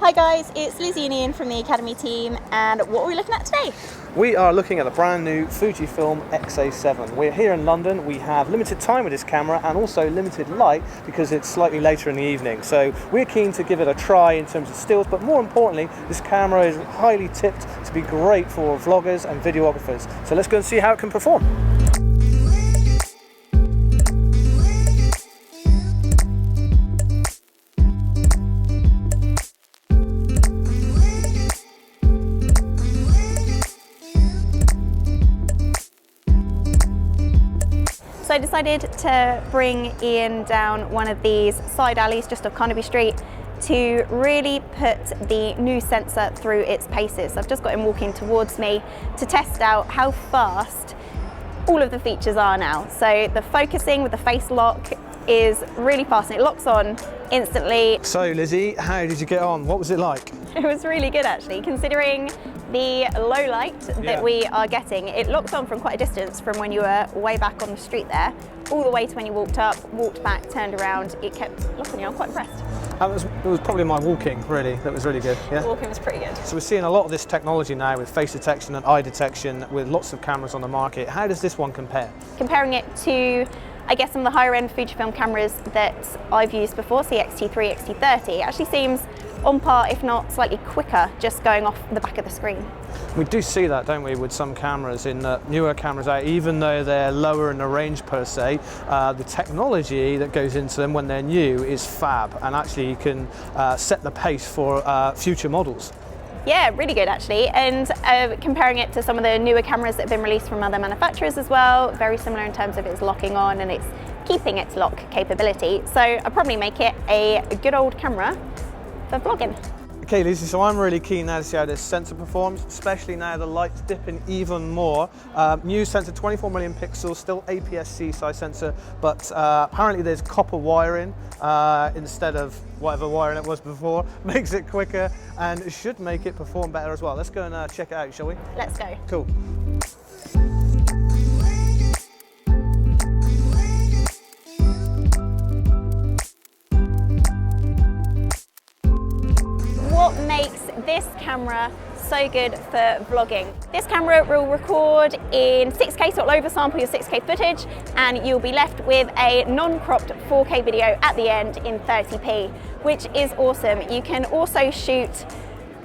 Hi guys, it's Lizzie and Ian from the Academy team, and what are we looking at today? We are looking at the brand new Fujifilm X-A7. We're here in London. We have limited time with this camera and also limited light because it's slightly later in the evening. So we're keen to give it a try in terms of stills, but more importantly, this camera is highly tipped to be great for vloggers and videographers. So let's go and see how it can perform. So I decided to bring Ian down one of these side alleys just off Carnaby Street to really put the new sensor through its paces. I've just got him walking towards me to test out how fast all of the features are now. So the focusing with the face lock is really fast and it locks on instantly. So Lizzie, how did you get on? What was it like? It was really good actually, considering the low light that we are getting. It locks on from quite a distance from when you were way back on the street there, all the way to when you walked up, walked back, turned around. It kept locking you. I'm quite impressed. It was probably my walking, really, that was really good. Yeah? The walking was pretty good. So we're seeing a lot of this technology now with face detection and eye detection with lots of cameras on the market. How does this one compare? Comparing it to, I guess, some of the higher end Fujifilm cameras that I've used before, see X-T3, X-T30, it actually seems on par, if not slightly quicker, just going off the back of the screen. We do see that, don't we, with some cameras in newer cameras out, even though they're lower in the range per se, the technology that goes into them when they're new is fab, and actually you can set the pace for future models. Yeah, really good actually, and comparing it to some of the newer cameras that have been released from other manufacturers as well, very similar in terms of its locking on and its keeping its lock capability. So I'd probably make it a good old camera for vlogging. Okay Lizzie, so I'm really keen now to see how this sensor performs, especially now the light's dipping even more. New sensor, 24 million pixels, still APS-C size sensor, but apparently there's copper wiring instead of whatever wiring it was before. Makes it quicker and it should make it perform better as well. Let's go and check it out, shall we? Let's go. Cool. What makes this camera so good for vlogging? This camera will record in 6K, so it'll oversample your 6K footage, and you'll be left with a non-cropped 4K video at the end in 30p, which is awesome. You can also shoot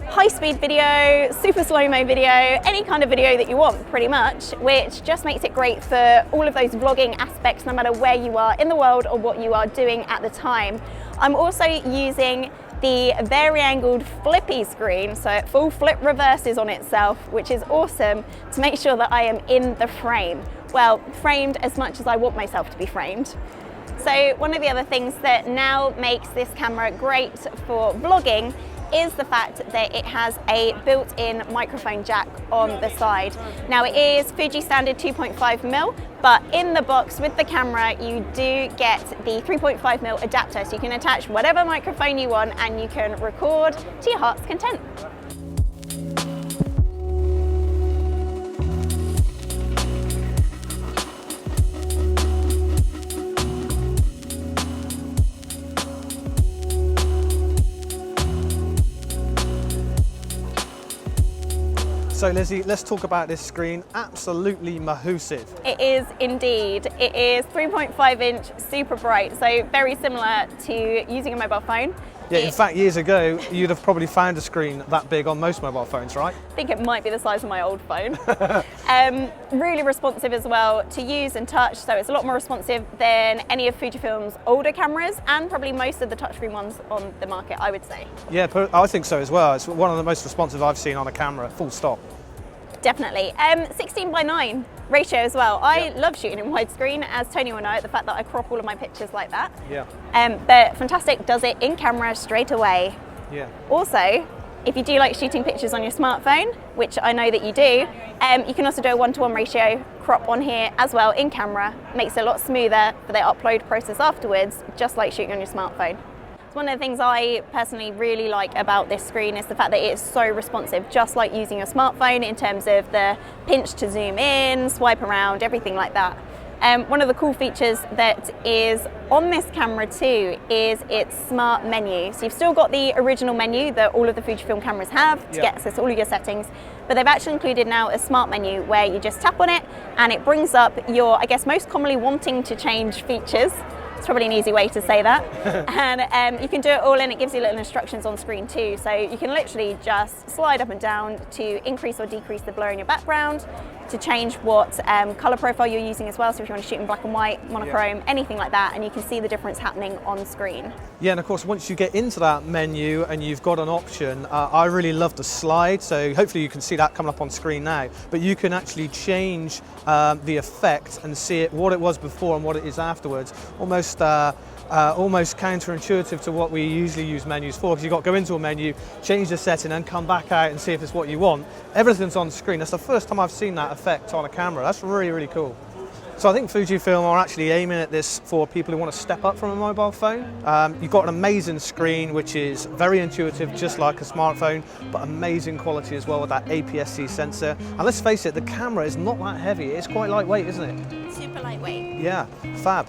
high-speed video, super slow-mo video, any kind of video that you want pretty much, which just makes it great for all of those vlogging aspects, no matter where you are in the world or what you are doing at the time. I'm also using the vari-angled flippy screen, so it full flip reverses on itself, which is awesome to make sure that I am in the frame. Well, framed as much as I want myself to be framed. So one of the other things that now makes this camera great for vlogging is the fact that it has a built-in microphone jack on the side. Now it is Fuji standard 2.5mm, but in the box with the camera you do get the 3.5mm adapter, so you can attach whatever microphone you want and you can record to your heart's content. So Lizzie, let's talk about this screen. Absolutely mahoosive. It is indeed. It is 3.5 inch, super bright, so very similar to using a mobile phone. Yeah, in fact, years ago, you'd have probably found a screen that big on most mobile phones, right? I think it might be the size of my old phone. Really responsive as well to use and touch, so it's a lot more responsive than any of Fujifilm's older cameras and probably most of the touchscreen ones on the market, I would say. Yeah, I think so as well. It's one of the most responsive I've seen on a camera, full stop. Definitely. 16:9 ratio as well. I love shooting in widescreen, as Tony will know, the fact that I crop all of my pictures like that. Yeah. But fantastic, does it in camera straight away. Yeah. Also, if you do like shooting pictures on your smartphone, which I know that you do, you can also do a 1:1 ratio crop on here as well in camera. Makes it a lot smoother for the upload process afterwards, just like shooting on your smartphone. One of the things I personally really like about this screen is the fact that it's so responsive, just like using a smartphone in terms of the pinch to zoom in, swipe around, everything like that. One of the cool features that is on this camera too is its smart menu. So you've still got the original menu that all of the Fujifilm cameras have to get access to all of your settings, but they've actually included now a smart menu where you just tap on it and it brings up your, I guess, most commonly wanting to change features. It's probably an easy way to say that. And you can do it all, and it gives you little instructions on screen too. So you can literally just slide up and down to increase or decrease the blur in your background, to change what color profile you're using as well. So if you want to shoot in black and white, monochrome, anything like that, and you can see the difference happening on screen. Yeah, and of course, once you get into that menu and you've got an option, I really love the slide. So hopefully you can see that coming up on screen now, but you can actually change the effect and see it, what it was before and what it is afterwards. Almost counterintuitive to what we usually use menus for, because you've got to go into a menu, change the setting and come back out and see if it's what you want. Everything's on screen. That's the first time I've seen that effect on a camera. That's really, really cool. So I think Fujifilm are actually aiming at this for people who want to step up from a mobile phone. You've got an amazing screen, which is very intuitive, just like a smartphone, but amazing quality as well with that APS-C sensor. And let's face it, the camera is not that heavy. It's quite lightweight, isn't it? Super lightweight. Yeah, fab.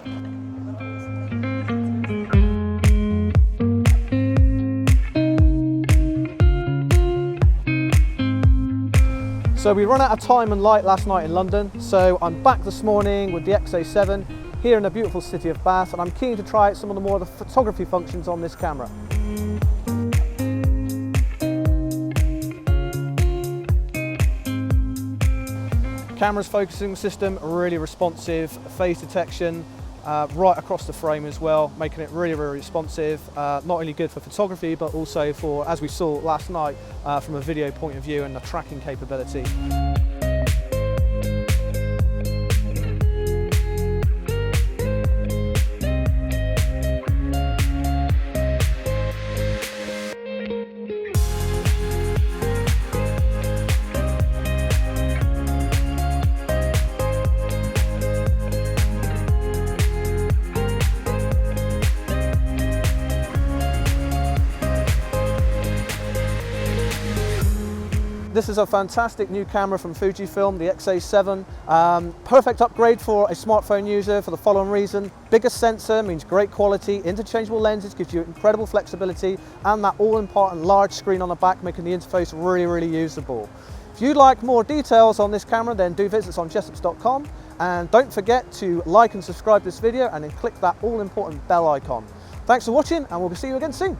So we ran out of time and light last night in London, so I'm back this morning with the X-A7 here in the beautiful city of Bath, and I'm keen to try out some of the more of the photography functions on this camera. Camera's focusing system, really responsive, phase detection, right across the frame as well, making it really, really responsive. Not only good for photography, but also for, as we saw last night, from a video point of view and the tracking capability. This is a fantastic new camera from Fujifilm, the X-A7. Perfect upgrade for a smartphone user for the following reason. Bigger sensor means great quality, interchangeable lenses gives you incredible flexibility, and that all-important large screen on the back, making the interface really, really usable. If you'd like more details on this camera, then do visit us on Jessops.com, and don't forget to like and subscribe to this video and then click that all-important bell icon. Thanks for watching, and we'll see you again soon.